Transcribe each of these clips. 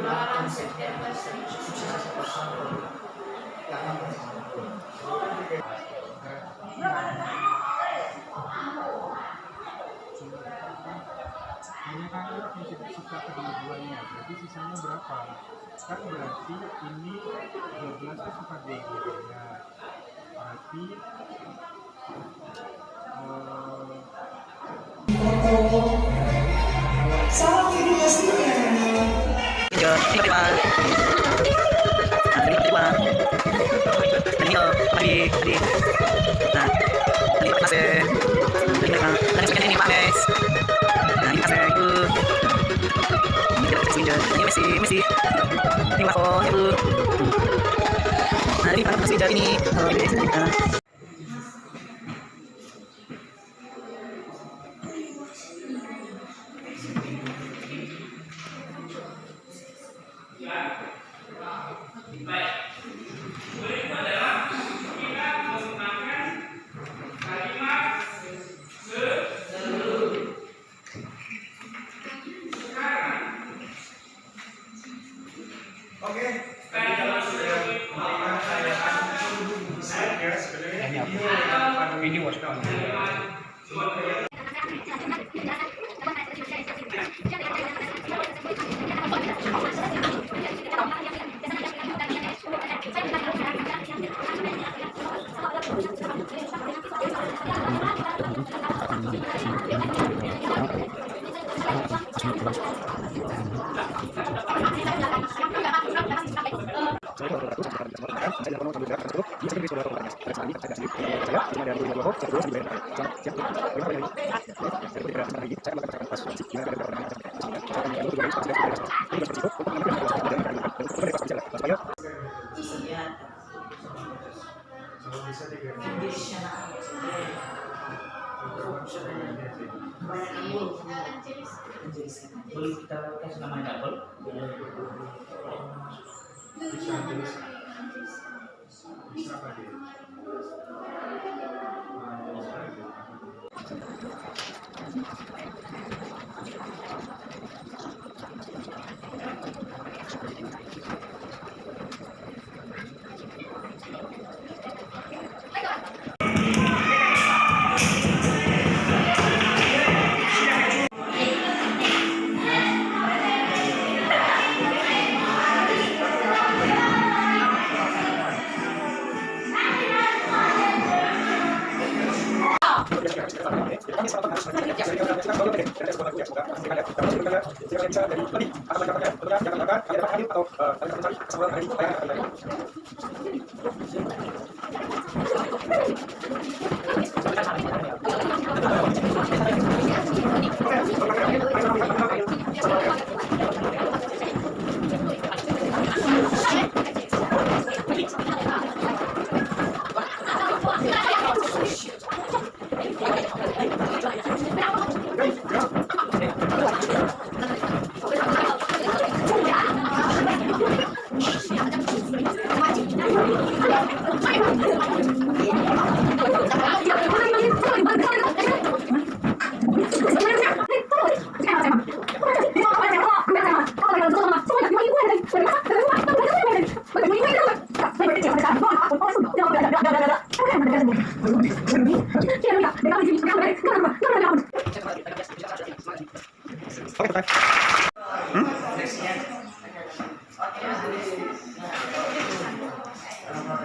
Bulan September 1991. Hanya karena yang suka kedua-duanya, berarti sisanya berapa? Kan berarti ini 12 itu suka dua-duanya. Berarti salah informasinya. Oke, tadi kalau sudah melihat tayangan slide ya sebenarnya ini waspada. Boleh kita kasih nama double? Bisa apa dia?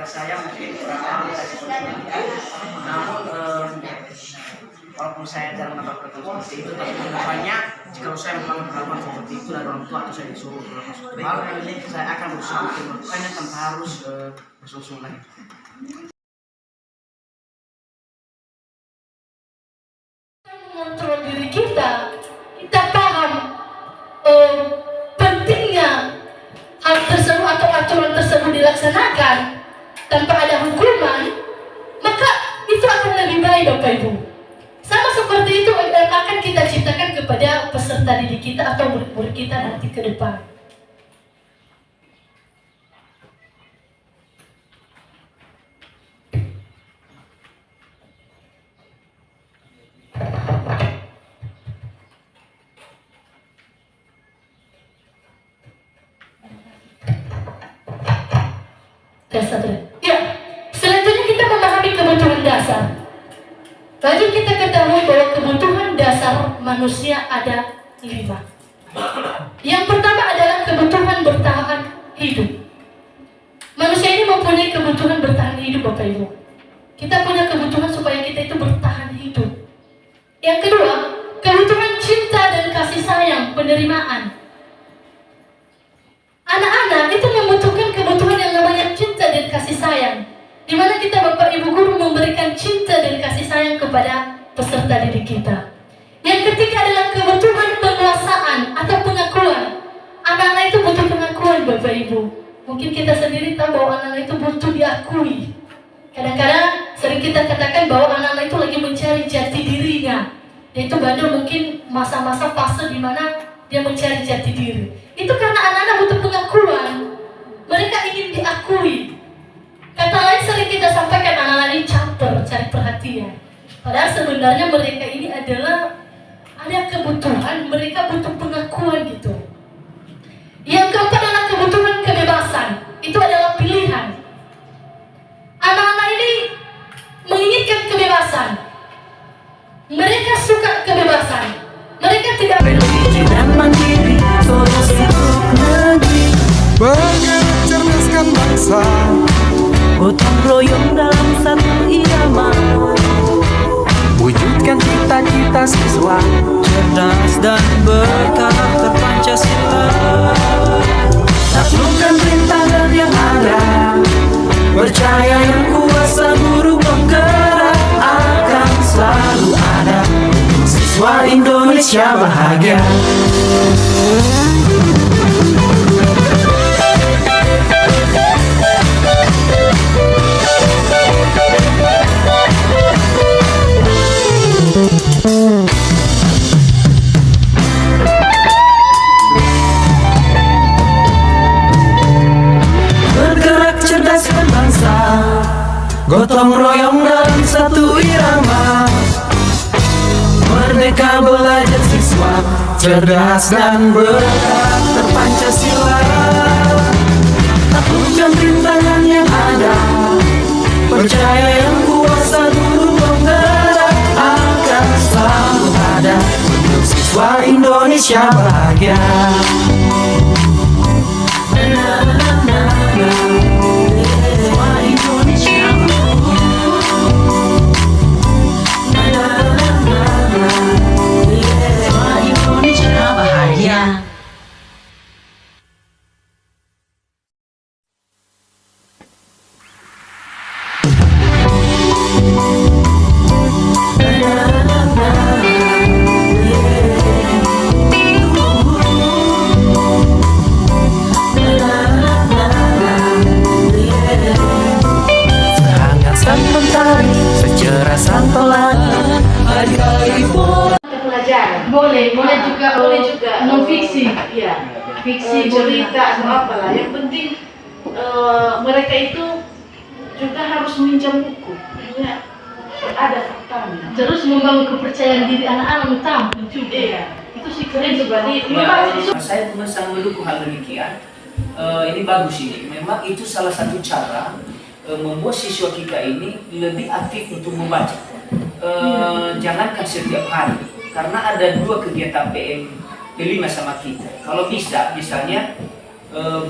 Saya mungkin namun walaupun saya jarang mendapatkan seperti itu, tapi kedepannya jika saya memang melakukan seperti itu dari orang tua atau saya disuruh melakukan seperti hal, saya akan berusaha untuk melakukannya tanpa harus bersungguh-sungguh lagi. Mengontrol diri kita, kita paham pentingnya hal tersebut atau aturan tersebut dilaksanakan tanpa ada hukuman, maka itu akan lebih baik, Bapak Ibu. Sama seperti itu yang akan kita ciptakan kepada peserta didik kita atau murid-murid kita nanti ke depan. Ya, selanjutnya kita memahami kebutuhan dasar. Lalu kita ketahui bahwa kebutuhan dasar manusia ada 5. Yang pertama adalah kebutuhan bertahan hidup. Manusia ini mempunyai kebutuhan bertahan hidup, Bapak Ibu. Kita punya kebutuhan supaya kita itu bertahan hidup. Yang kedua, kebutuhan cinta dan kasih sayang, penerimaan. Anak-anak itu membutuhkan kebutuhan yang namanya cinta dan kasih sayang, di mana kita Bapak Ibu guru memberikan cinta dan kasih sayang kepada peserta didik kita. Yang ketiga adalah kebutuhan penguasaan atau pengakuan. Anak-anak itu butuh pengakuan, Bapak Ibu. Mungkin kita sendiri tahu bahwa anak-anak itu butuh diakui. Kadang-kadang sering kita katakan bahwa anak-anak itu lagi mencari jati dirinya. Yaitu pada mungkin masa-masa fase di mana dia mencari jati diri. Itu karena anak-anak butuh pengakuan. Mereka ingin diakui. Kata lain sering kita sampaikan anak-anak ini caper, cari perhatian. Padahal sebenarnya mereka ini adalah ada kebutuhan, mereka butuh pengakuan gitu. Yang keempat adalah kebutuhan kebebasan. Itu adalah pilihan. Anak-anak ini menginginkan kebebasan. Mereka suka kebebasan. Mereka tidak Bergerak cerdaskan bangsa, gotong royong dalam satu irama, wujudkan cita-cita siswa, cerdas dan berkarakter Pancasila. taklukkan rintangan yang ada, Percaya yang kuasa guru penggerak akan selalu ada. siswa Indonesia bahagia. Bergerak cerdaskan bangsa, gotong royong dalam satu irama. Merdeka belajar siswa, cerdas dan berkarakter Pancasila. Taklukkan rintangan yang ada, percaya yang kuasa guru penggerak akan selalu ada. Untuk siswa Indonesia bahagia. Siswa Indonesia bahagia. Sehangat sang mentari, secerah sang pelangi, hari-hari pun pelajaran. boleh juga, Boleh juga. non fiksi. Iya. Fiksi Cerita atau apalah. Yang penting mereka itu juga harus meminjam buku. Maksudnya ada faktanya. Terus membangun kepercayaan diri anak-anak utama juga. Iya. Itu sih keren Coba juga. Saya sangat mendukung hal demikian. Ini bagus ini. Memang itu salah satu cara membuat siswa kita ini lebih aktif untuk membaca. Jangankan setiap hari, karena ada 2 kegiatan PM5 sama kita. Kalau bisa, misalnya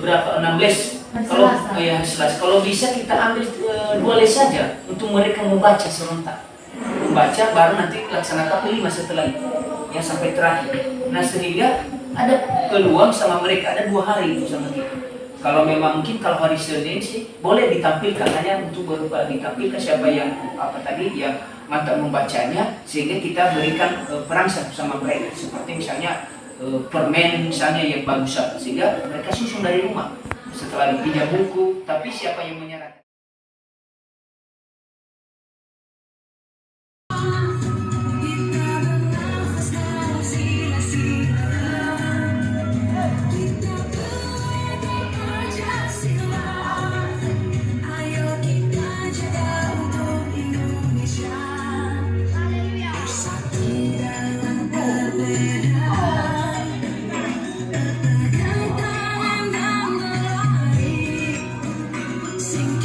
berapa 16. Kalau ya Selasa. Kalau bisa kita ambil 2 les saja untuk mereka membaca serentak. Membaca baru nanti laksanakan PM5 setelah itu, yang sampai terakhir. Nah sehingga ada peluang sama mereka, ada 2 hari itu sama kita. Kalau memang mungkin kalau hari Senin sih boleh ditampilkan, hanya untuk berupa ditampilkan siapa yang apa tadi yang mantap membacanya, sehingga kita berikan peran sama mereka, seperti misalnya permen misalnya yang bagus, sehingga mereka susun dari rumah setelah dipinjam buku, tapi siapa yang menyerahkan. Sing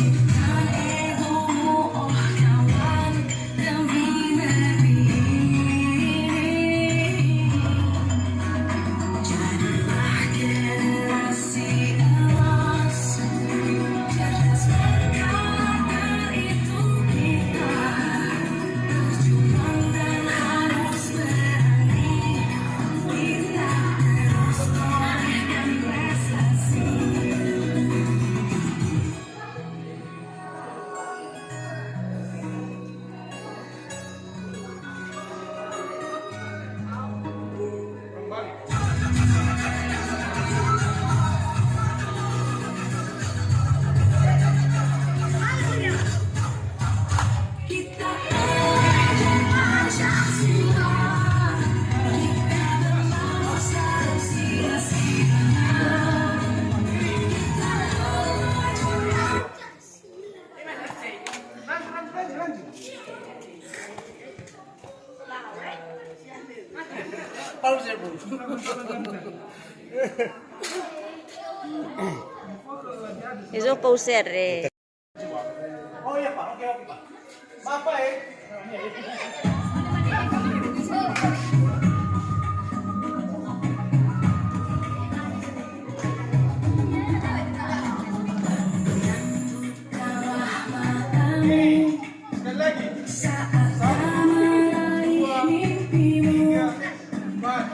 Itu poster deh. Oh iya Pak, oke Pak. Maaf Pak ya. Sekali lagi. Satu, dua, tiga, empat.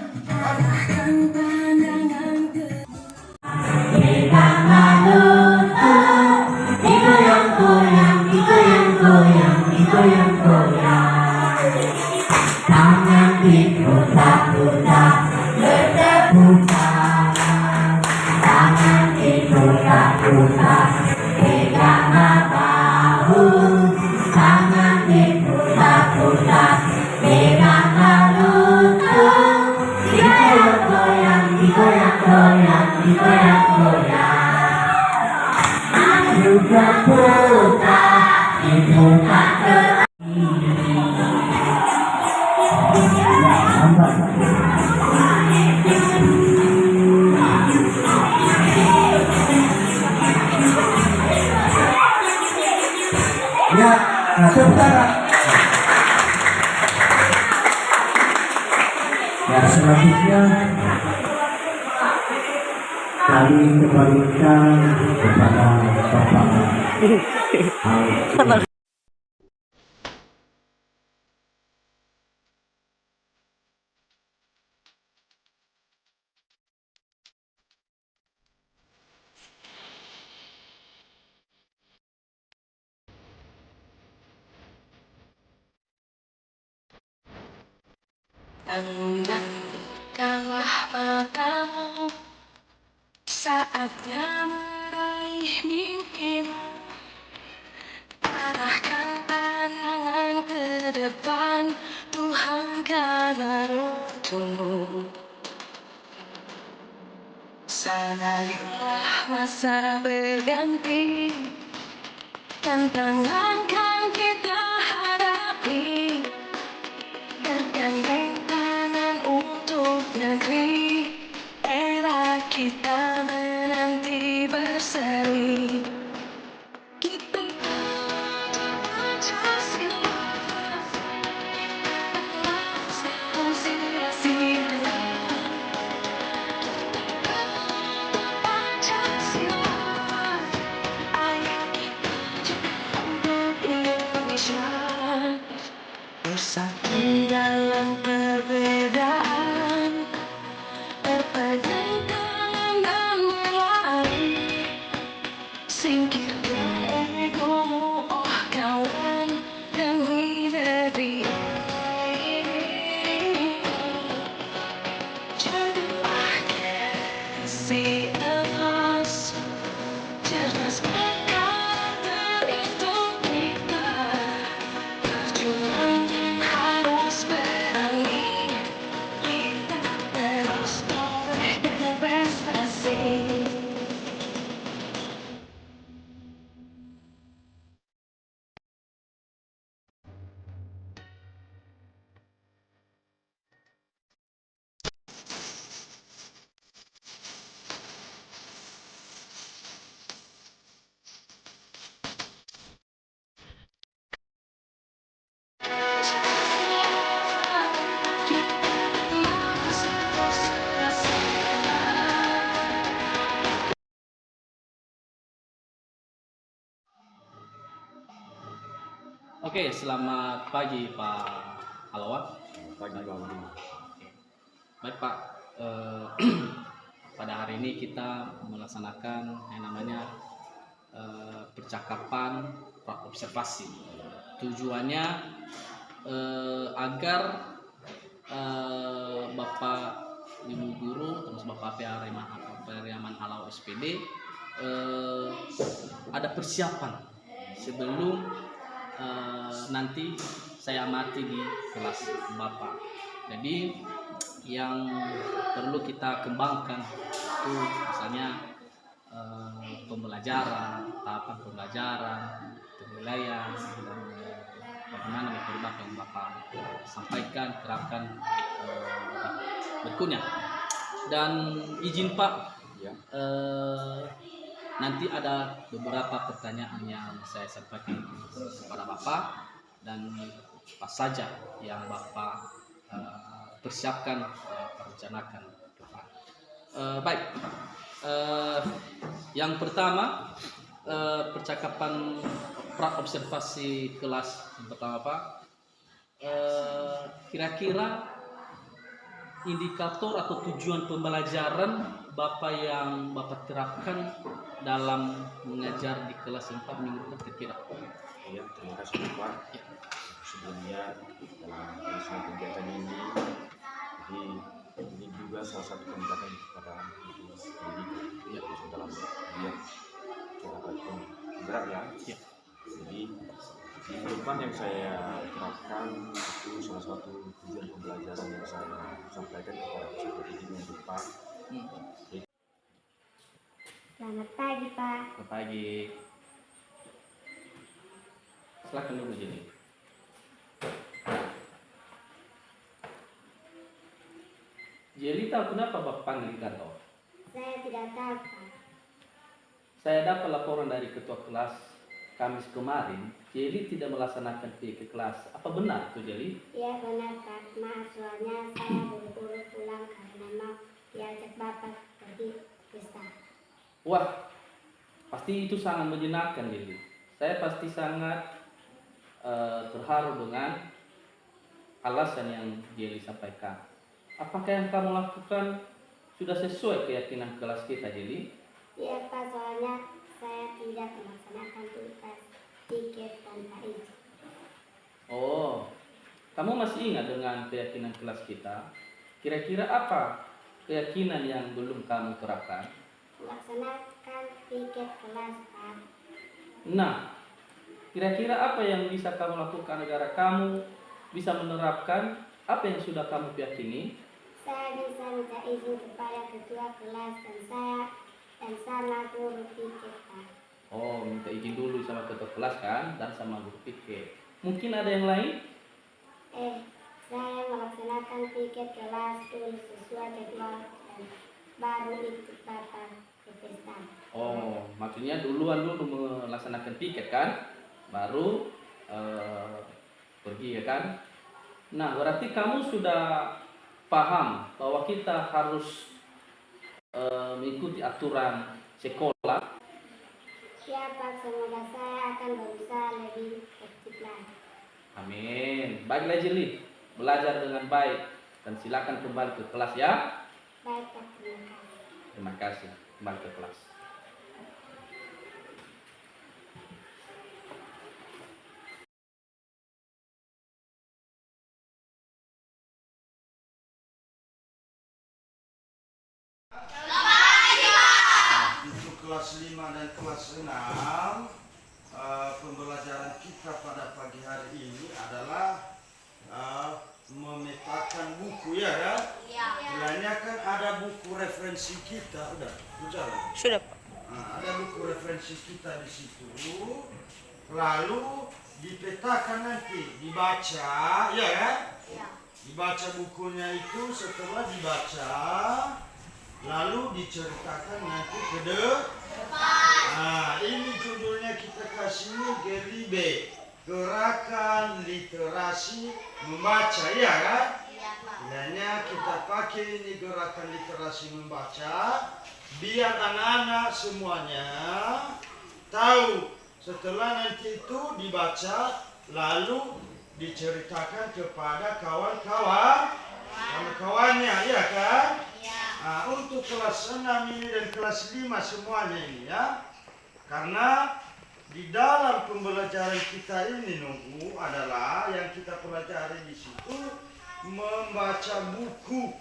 Ya, tepuk tangan. Ya, selanjutnya kami kembalikan kepada Bapak Andaikanlah matamu saatnya meraih mimpimu, arahkan pandangan ke depan, Tuhan kan menuntunmu. Sadarilah masa berganti, tantangan kan kita hadapi, bergandeng tangan untuk negeri, era kita menanti berseri. Kita Pancasila, sia-sia. Pancasila, ayo kita untuk Indonesia. Bersatu dalam perbedaan, berpegang tangan dan berlari, singkirkan egomu, oh kawan, demi negeri. Jadilah generasi emas, cerdas berkarakter integritas. Perjuangan harus berani, kita terus toreh dengan prestasi. Oke, selamat pagi Pak Halwa. Pagi Bang. Baik Pak, pada hari ini kita melaksanakan yang namanya percakapan praobservasi. Tujuannya agar Bapak Ibu Guru, terus Bapak Pariaman Halau SPD ada persiapan sebelum nanti saya amati di kelas Bapak. Jadi yang perlu kita kembangkan itu misalnya pembelajaran, tahapan pembelajaran, penilaian, dan bagaimana metode yang Bapak sampaikan, terapkan berikutnya. Dan izin Pak, nanti ada beberapa pertanyaan yang saya sampaikan kepada Bapak dan apa saja yang Bapak persiapkan, perencanakan ke depan. Baik, yang pertama percakapan pra-observasi kelas yang pertama Pak. Kira-kira indikator atau tujuan pembelajaran Bapak yang Bapak terapkan dalam mengajar di kelas 4 minggu kira-kira? Ya, terima kasih Pak. Sebelumnya dalam kegiatan ini, jadi ini juga salah satu pendekatan kepada pendidikan ya, dalam dia cara berat ya. Jadi di depan yang saya terapkan itu salah satu tujuan pembelajaran yang saya sampaikan kepada seperti ini untuk Pak. Selamat pagi Pak. Selamat pagi. Silakan dulu jadi. Jadi tahu kenapa Bapak panggil di kantor? Saya tidak tahu Pak. Saya dapat laporan dari ketua kelas Kamis kemarin, Jeli tidak melaksanakan PK kelas. Apa benar itu Jeli? Iya benar Kak. Maaf soalnya saya buru-buru pulang karena mau diajak Bapak pergi pesta. Wah, pasti itu sangat menyenangkan Jeli. Saya pasti sangat terharu dengan alasan yang Jeli sampaikan. Apakah yang kamu lakukan sudah sesuai keyakinan kelas kita Jeli? Iya Pak, soalnya saya tidak melaksanakan tugas tiket tanpa izin. Oh, kamu masih ingat dengan keyakinan kelas kita? Kira-kira apa keyakinan yang belum kamu terapkan? Melaksanakan tiket kelas Pak. Nah, kira-kira apa yang bisa kamu lakukan agar kamu bisa menerapkan apa yang sudah kamu yakini? Saya bisa minta izin kepada ketua kelas dan sama guru tiket Pak. Oh, minta izin dulu sama ketua kelas kan, dan sama guru tiket. Mungkin ada yang lain? Saya melaksanakan tiket kelas dulu sesuai jadwal dan baru ikut Bapak ke pesta. Oh, maksudnya duluan dulu melaksanakan tiket kan, baru pergi ya kan? Nah, berarti kamu sudah paham bahwa kita harus mengikuti aturan sekolah. Ya Pak, semoga saya akan berusaha lebih tertib lagi. Amin. Baiklah Jeli, belajar dengan baik dan silakan kembali ke kelas ya. Baik Pak, terima kasih. Terima kasih. Kembali ke kelas. Untuk kelas 5 dan kelas 6 pembelajaran kita pada pagi hari ini adalah memetakan buku ya kan? Bilangnya kan ada buku referensi kita, udah bicara. Sudah Pak. Nah, ada buku referensi kita di situ. Lalu dipetakan nanti, dibaca, ya kan? Dibaca bukunya itu, setelah dibaca lalu diceritakan nanti ke depan. Nah, ini judulnya kita kasih GLIB, Gerakan Literasi Membaca, ya kan? Bilangnya kita pakai ini gerakan literasi membaca biar anak-anak semuanya tahu. Setelah nanti itu dibaca lalu diceritakan kepada kawan-kawannya, ya kan? Nah, untuk kelas 6 ini dan kelas 5 semuanya ini ya. Karena di dalam pembelajaran kita ini nunggu adalah yang kita pelajari di situ membaca buku.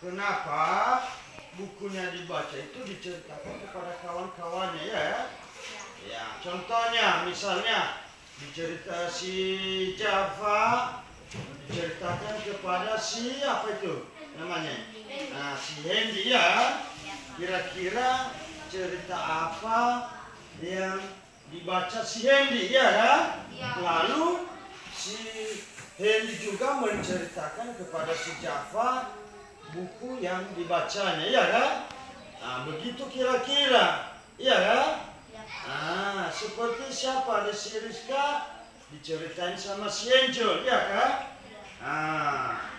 Kenapa bukunya dibaca itu diceritakan kepada kawan-kawannya ya? Ya, contohnya misalnya dicerita si Java diceritakan kepada si apa itu namanya? Nah, si Hendy ya. Kira-kira cerita apa yang dibaca si Hendy ya kan? Lalu si Hendy juga menceritakan kepada si Java buku yang dibacanya, ya kan? Nah, begitu kira-kira, iya kan? Nah, seperti siapa? Ada si Rizka diceritain sama si Angel, ya kan? Nah,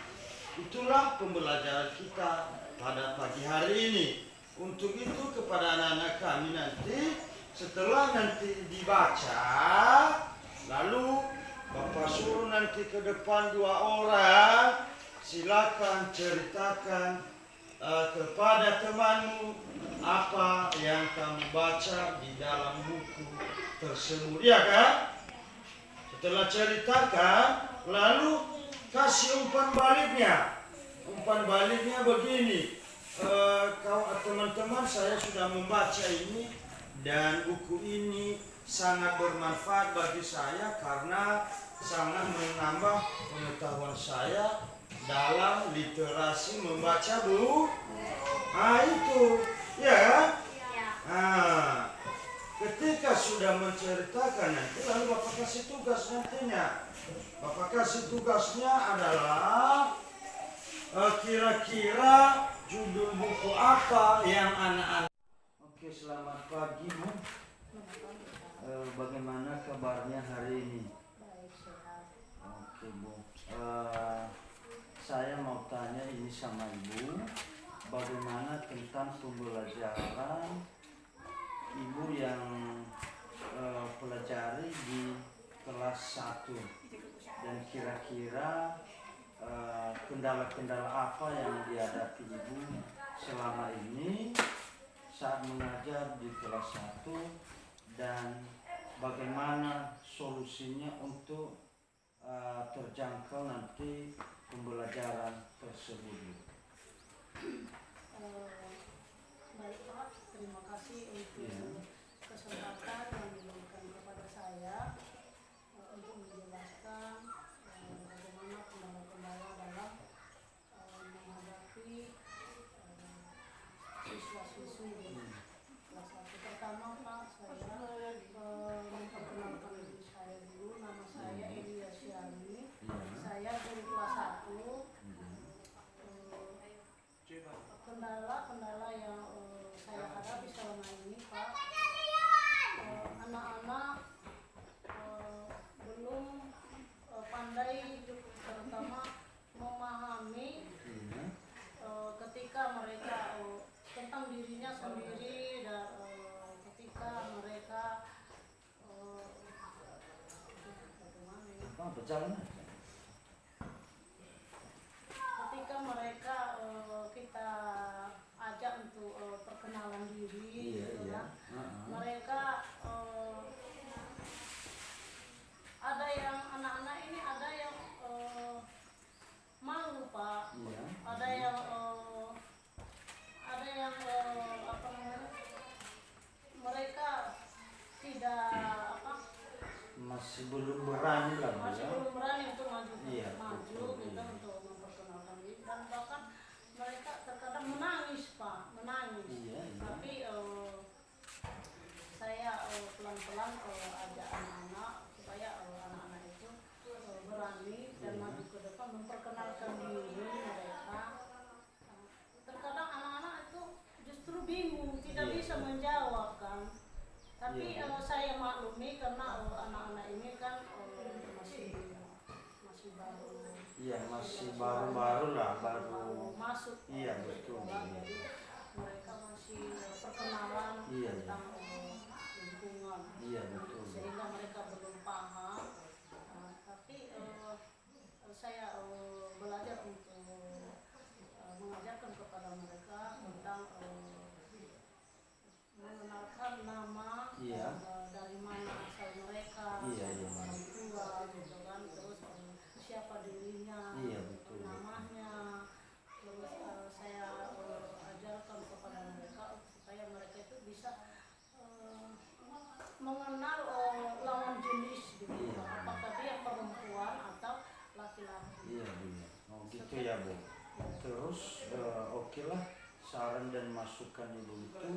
itulah pembelajaran kita pada pagi hari ini. Untuk itu kepada anak-anak kami nanti, setelah nanti dibaca, lalu Bapak suruh nanti ke depan 2 orang, silakan ceritakan kepada temanmu apa yang kamu baca di dalam buku tersebut, ya kan? Setelah ceritakan, lalu kasih umpan baliknya. Umpan baliknya begini, teman-teman, saya sudah membaca ini dan buku ini sangat bermanfaat bagi saya karena sangat menambah pengetahuan saya dalam literasi membaca buku. Nah itu, ya. Nah, ketika sudah menceritakan nanti, lalu Bapak kasih tugas nantinya. Bapak kasih tugasnya adalah kira-kira judul buku apa yang anak-anak. Oke, selamat pagi, Bu. Bagaimana kabarnya hari ini? Oke, Bu. Saya mau tanya ini sama Ibu, bagaimana tentang pembelajaran Ibu yang pelajari di kelas 1, dan kira-kira kendala-kendala apa yang dihadapi Ibu selama ini saat mengajar di kelas 1, dan bagaimana solusinya untuk terjangkau nanti pembelajaran tersebut. Baik Pak, terima kasih untuk kesempatan yang diberikan kepada saya untuk menjelaskan bagaimana kendala-kendala dalam menghadapi siswa-siswi di kelas 1. Pertama Pak, saya memperkenalkan diri saya dulu. Nama saya Elia Syani. Saya guru kelas 1. Kendala-kendala yang saya hadapi selama ini Pak, anak-anak belum pandai terutama memahami ketika mereka tentang dirinya sendiri, dan ketika mereka kita ajak untuk perkenalan diri, mereka ada yang anak-anak ini ada yang malu Pak, ada yang apa namanya, mereka tidak masih belum berani lah, belum berani untuk maju betul, gitu, untuk memperkenalkan diri, dan bahkan mereka terkadang menangis Pak, tapi saya pelan-pelan ajak anak-anak supaya anak-anak itu berani dan maju ke depan memperkenalkan diri mereka. Terkadang anak-anak itu justru bingung, tidak bisa menjawab kan. Tapi saya maklumi karena anak-anak ini kan masih baru. Iya, masih baru-baru lah, baru masuk. Iya, betul. Jadi mereka masih perkenalan tentang lingkungan. Iya, betul. Sehingga mereka belum paham. Tapi saya belajar untuk mengajarkan kepada mereka tentang mengenalkan nama, dari mana asal mereka, orang tua, gitu kan, terus siapa dirinya, namanya, terus saya ajarkan kepada mereka supaya mereka itu bisa mengenal lawan jenis, gitu, apakah dia perempuan atau laki-laki. Iya, oh gitu ya Bu. Terus oke lah, saran dan masukan Ibu itu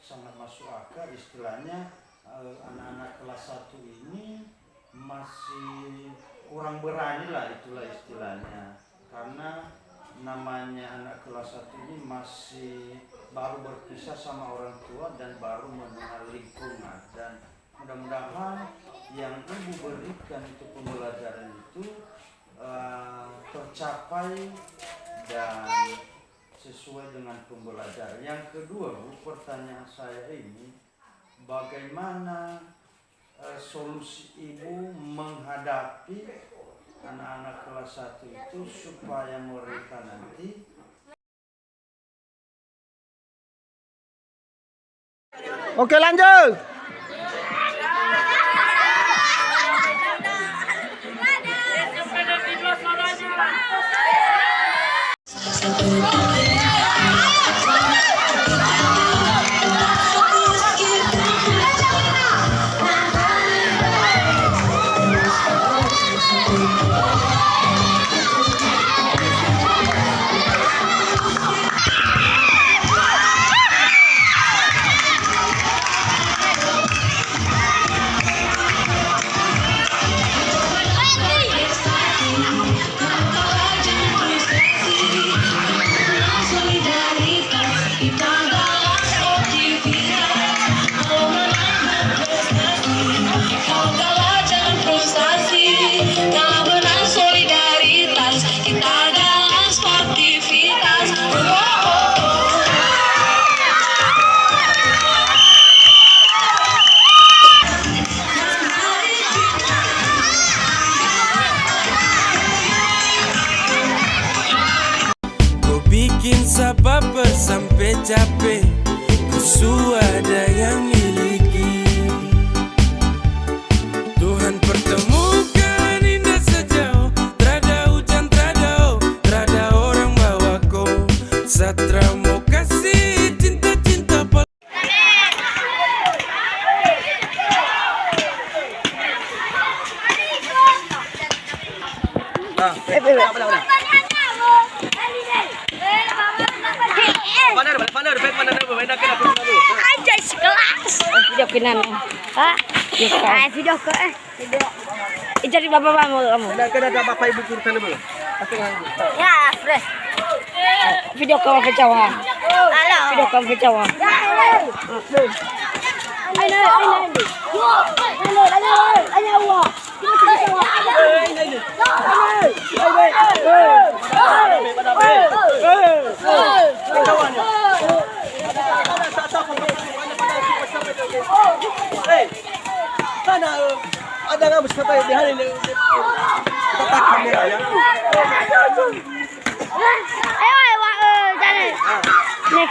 sangat masuk akal. Istilahnya anak-anak kelas 1 ini masih kurang berani lah, itulah istilahnya. karena namanya anak kelas 1 ini masih baru berpisah sama orang tua dan baru mengenal lingkungan, dan mudah-mudahan yang ibu berikan itu pembelajaran itu tercapai dan sesuai dengan pembelajaran. Yang kedua, Bu, pertanyaan saya ini, bagaimana solusi ibu menghadapi anak-anak kelas 1 itu supaya mereka nanti Oke, lanjut. Bikin sabar sampai capek, ada yang miliki. Tuhan pertemukan indah sejauh, terada hujan, terada orang bawa kau. Satra mau kasih cinta-cinta. Aja sekelas. Video kinan. Hah? Video ke Cari bapak kamu. Ada bapak ibu guru sana belum? Ya, fresh. Video ke Jawa. Halo. Video ke Jawa. Ayo. Mana ada nggak bisa di hari ini? Kita kamera ya. Ayo, jalan. Nih,